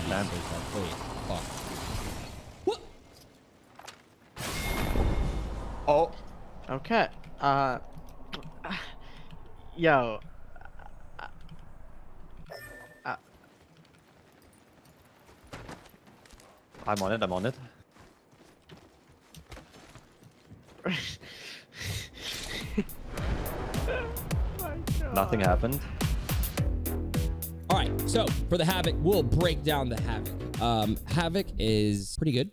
Sanders that. Wait, fuck. What? Oh. Okay. Yo. I'm on it, I'm on it. Nothing happened. All right, so for the Havoc, we'll break down the Havoc. Havoc is pretty good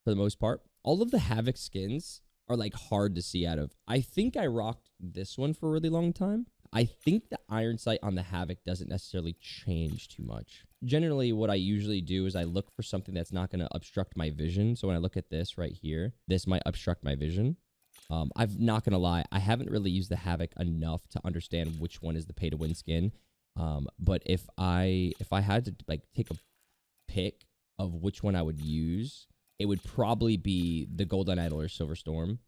for the most part. All of the Havoc skins are like hard to see out of. I think I rocked this one for a really long time. I think the iron sight on the Havoc doesn't necessarily change too much. Generally, what I usually do is I look for something that's not going to obstruct my vision. So when I look at this right here, this might obstruct my vision. I'm not going to lie. I haven't really used the Havoc enough to understand which one is the pay to win skin. But if I had to like take a pick of which one I would use, it would probably be the Golden Idol or Silver Storm.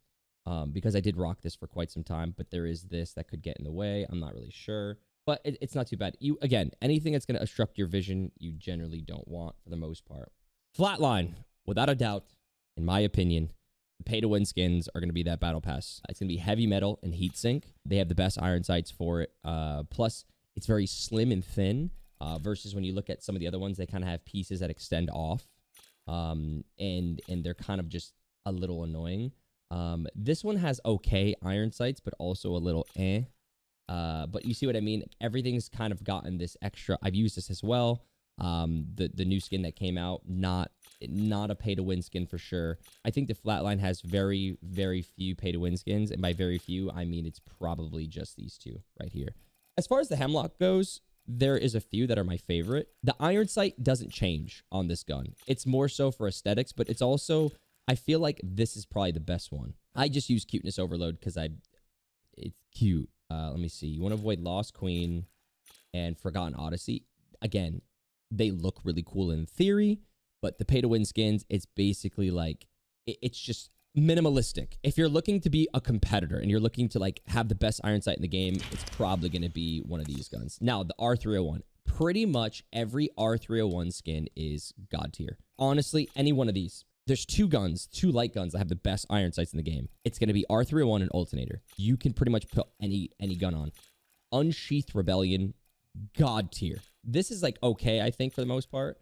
Because I did rock this for quite some time, but there is this that could get in the way. I'm not really sure, but it's not too bad. Again, anything that's going to obstruct your vision, you generally don't want for the most part. Flatline, without a doubt, in my opinion, the pay-to-win skins are going to be that battle pass. It's going to be heavy metal and heat sink. They have the best iron sights for it. Plus, it's very slim and thin versus when you look at some of the other ones, they kind of have pieces that extend off, and they're kind of just a little annoying. This one has okay iron sights, but also a little eh. But you see what I mean? Everything's kind of gotten this extra. I've used this as well. The new skin that came out, not a pay to win skin for sure. I think the Flatline has very, very few pay to win skins. And by very few, I mean, it's probably just these two right here. As far as the Hemlok goes, there is a few that are my favorite. The iron sight doesn't change on this gun. It's more so for aesthetics, but it's also, I feel like this is probably the best one. I just use cuteness overload because it's cute. Let me see. You want to avoid Lost Queen and Forgotten Odyssey. Again, they look really cool in theory, but the pay to win skins, it's basically like, it's just minimalistic. If you're looking to be a competitor and you're looking to like have the best iron sight in the game, it's probably going to be one of these guns. Now, the R301. Pretty much every R301 skin is god tier. Honestly, any one of these. There's two light guns that have the best iron sights in the game. It's going to be R301 and Alternator. You can pretty much put any gun on. Unsheathed Rebellion, god tier. This is like okay, I think, for the most part.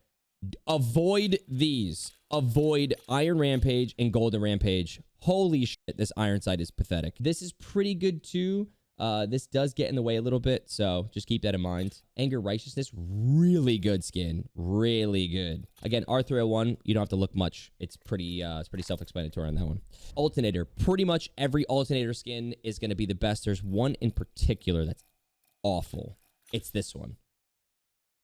Avoid these. Avoid Iron Rampage and Golden Rampage. Holy shit, this iron sight is pathetic. This is pretty good too. This does get in the way a little bit, so just keep that in mind. Anger Righteousness, really good skin. Really good. Again, R301, you don't have to look much. It's pretty self-explanatory on that one. Alternator, pretty much every Alternator skin is going to be the best. There's one in particular that's awful. It's this one.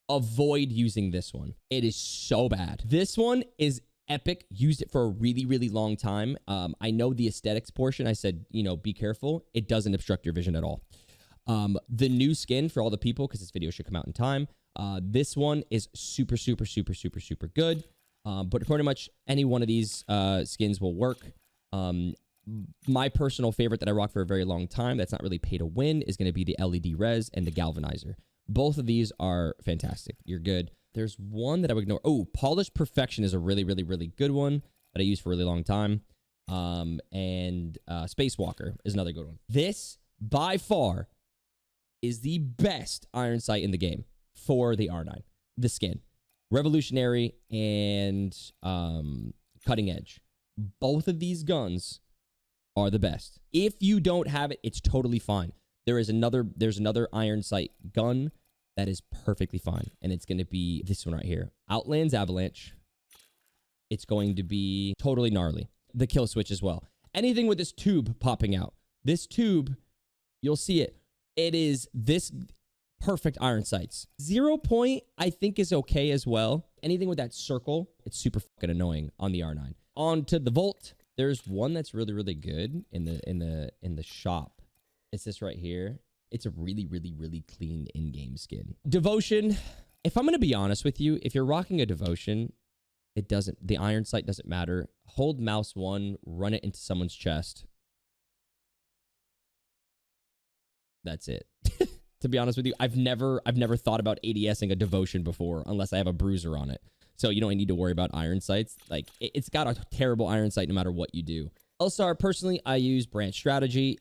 Avoid using this one. It is so bad. This one is epic. Used it for a really, really long time. I know the aesthetics portion, I said, you know, be careful. It doesn't obstruct your vision at all. The new skin for all the people, because this video should come out in time. This one is super, super, super, super, super good. But pretty much any one of these skins will work. My personal favorite that I rock for a very long time, that's not really pay to win, is going to be the LED Res and the Galvanizer. Both of these are fantastic. You're good. There's one that I would ignore. Oh, Polished Perfection is a really, really, really good one that I used for a really long time. And Spacewalker is another good one. This, by far, is the best iron sight in the game for the R9. The skin. Revolutionary and Cutting Edge. Both of these guns are the best. If you don't have it, it's totally fine. There's another iron sight gun that is perfectly fine, and it's going to be this one right here. Outlands Avalanche. It's going to be totally gnarly. The kill switch as well. Anything with this tube popping out. This tube, you'll see it. It is this perfect iron sights. 0 point, I think, is okay as well. Anything with that circle, it's super fucking annoying on the R9. On to the Volt. There's one that's really, really good in the shop. It's this right here. It's a really, really, really clean in-game skin. Devotion. If I'm going to be honest with you, if you're rocking a Devotion, the iron sight doesn't matter. Hold mouse 1, run it into someone's chest. That's it. To be honest with you, I've never thought about ADSing a Devotion before unless I have a bruiser on it. So you don't need to worry about iron sights. Like it's got a terrible iron sight no matter what you do. LSAR, personally, I use branch strategy.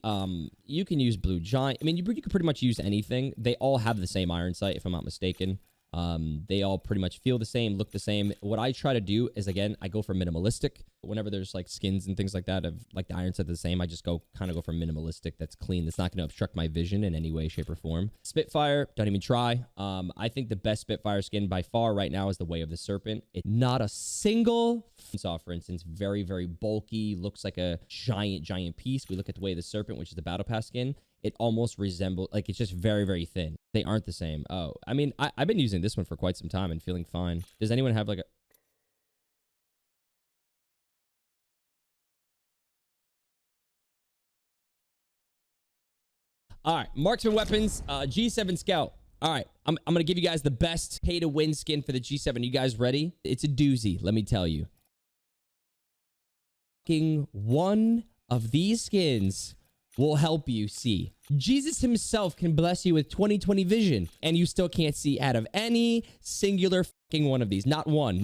You can use blue giant. I mean, you can pretty much use anything. They all have the same iron sight, if I'm not mistaken. They all pretty much feel the same, look the same. What I try to do is, again, I go for minimalistic. Whenever there's like skins and things like that of like the iron sight the same, I just go for minimalistic. That's clean. That's not going to obstruct my vision in any way, shape, or form. Spitfire, don't even try. I think the best Spitfire skin by far right now is the Way of the Serpent. It's not a single saw, for instance, very, very bulky, looks like a giant piece. We look at the Way of the Serpent, which is the Battle Pass skin. It almost resembles, like, it's just very, very thin. They aren't the same. Oh, I mean, I've been using this one for quite some time and feeling fine. Does anyone have like a... All right, Marksman weapons, G7 Scout. All right, I'm going to give you guys the best pay-to-win skin for the G7. You guys ready? It's a doozy, let me tell you. One of these skins will help you see. Jesus himself can bless you with 20/20 vision, and you still can't see out of any singular fucking one of these. Not one.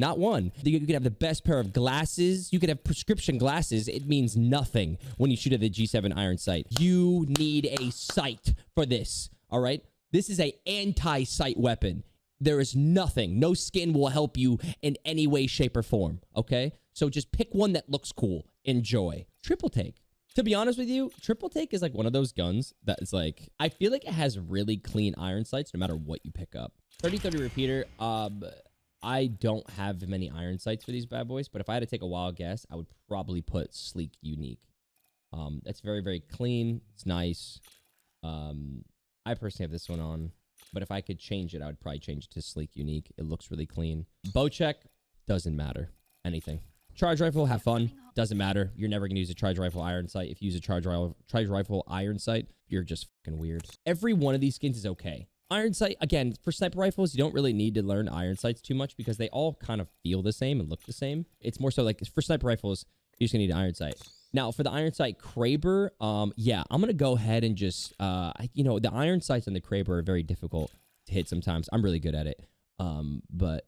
You could have the best pair of glasses. You could have prescription glasses. It means nothing when you shoot at the G7 iron sight. You need a sight for this, all right? This is a anti-sight weapon. There is nothing. No skin will help you in any way, shape, or form, okay? So just pick one that looks cool. Enjoy. Triple take. To be honest with you, triple take is like one of those guns that is like, I feel like it has really clean iron sights no matter what you pick up. 30-30 repeater. I don't have many iron sights for these bad boys, but if I had to take a wild guess, I would probably put sleek unique. That's very, very clean. It's nice. I personally have this one on, but if I could change it, I would probably change it to sleek unique. It looks really clean. Bow check doesn't matter. Anything. Charge rifle, have fun. Doesn't matter. You're never going to use a charge rifle iron sight. If you use a charge rifle iron sight, you're just fucking weird. Every one of these skins is okay. Iron sight, again, for sniper rifles, you don't really need to learn iron sights too much because they all kind of feel the same and look the same. It's more so like for sniper rifles, you're just going to need iron sight. Now, for the iron sight Kraber, yeah, I'm going to go ahead and just, the iron sights on the Kraber are very difficult to hit sometimes. I'm really good at it. But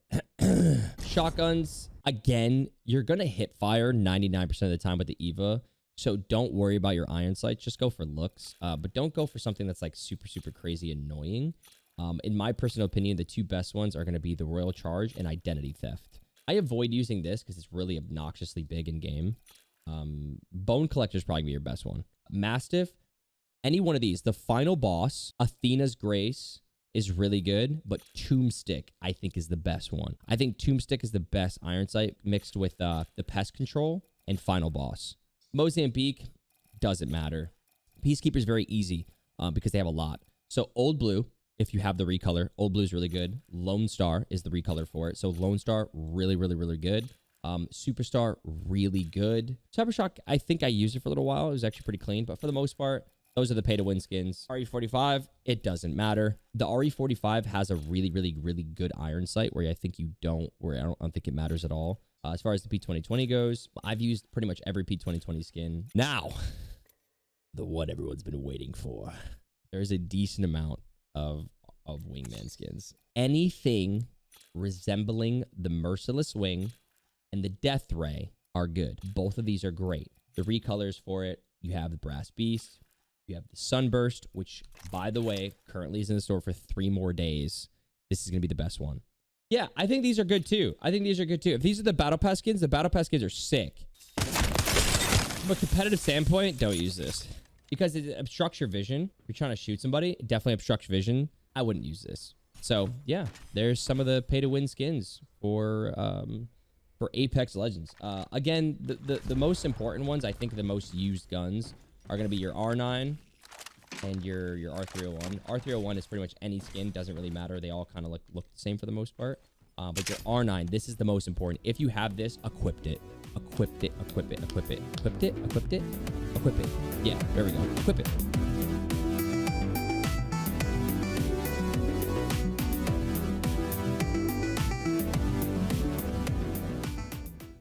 shotguns, again, you're going to hit fire 99% of the time with the EVA. So don't worry about your iron sights. Just go for looks. But don't go for something that's like super, super crazy annoying. In my personal opinion, the two best ones are going to be the Royal Charge and Identity Theft. I avoid using this because it's really obnoxiously big in game. Bone Collector is probably going to be your best one. Mastiff, any one of these. The final boss, Athena's Grace, is really good, but Tombstick, I think, is the best one. I think Tombstick is the best iron sight mixed with the Pest Control and Final Boss. Mozambique, doesn't matter. Peacekeeper is very easy because they have a lot. So Old Blue, if you have the recolor, Old Blue is really good. Lone Star is the recolor for it. So Lone Star, really, really, really good. Superstar, really good. Cybershock, I think I used it for a little while. It was actually pretty clean, but for the most part, those are the pay-to-win skins. RE45, it doesn't matter. The RE45 has a really, really, really good iron sight where I think you don't, where I don't think it matters at all. As far as the P2020 goes, I've used pretty much every P2020 skin. Now, the one everyone's been waiting for. There's a decent amount of wingman skins. Anything resembling the Merciless Wing and the Death Ray are good. Both of these are great. The recolors for it, you have the Brass Beast, you have the Sunburst, which, by the way, currently is in the store for 3 more days. This is going to be the best one. Yeah, I think these are good, too. If these are the Battle Pass skins, the Battle Pass skins are sick. From a competitive standpoint, don't use this. Because it obstructs your vision. If you're trying to shoot somebody, it definitely obstructs vision. I wouldn't use this. So, yeah, there's some of the pay-to-win skins for Apex Legends. Again, the most important ones, I think the most used guns, are going to be your R9 and your R301. R301 is pretty much any skin. Doesn't really matter. They all kind of look the same for the most part. But your R9, this is the most important. If you have this, equip it. Equip it. Yeah, there we go. Equip it.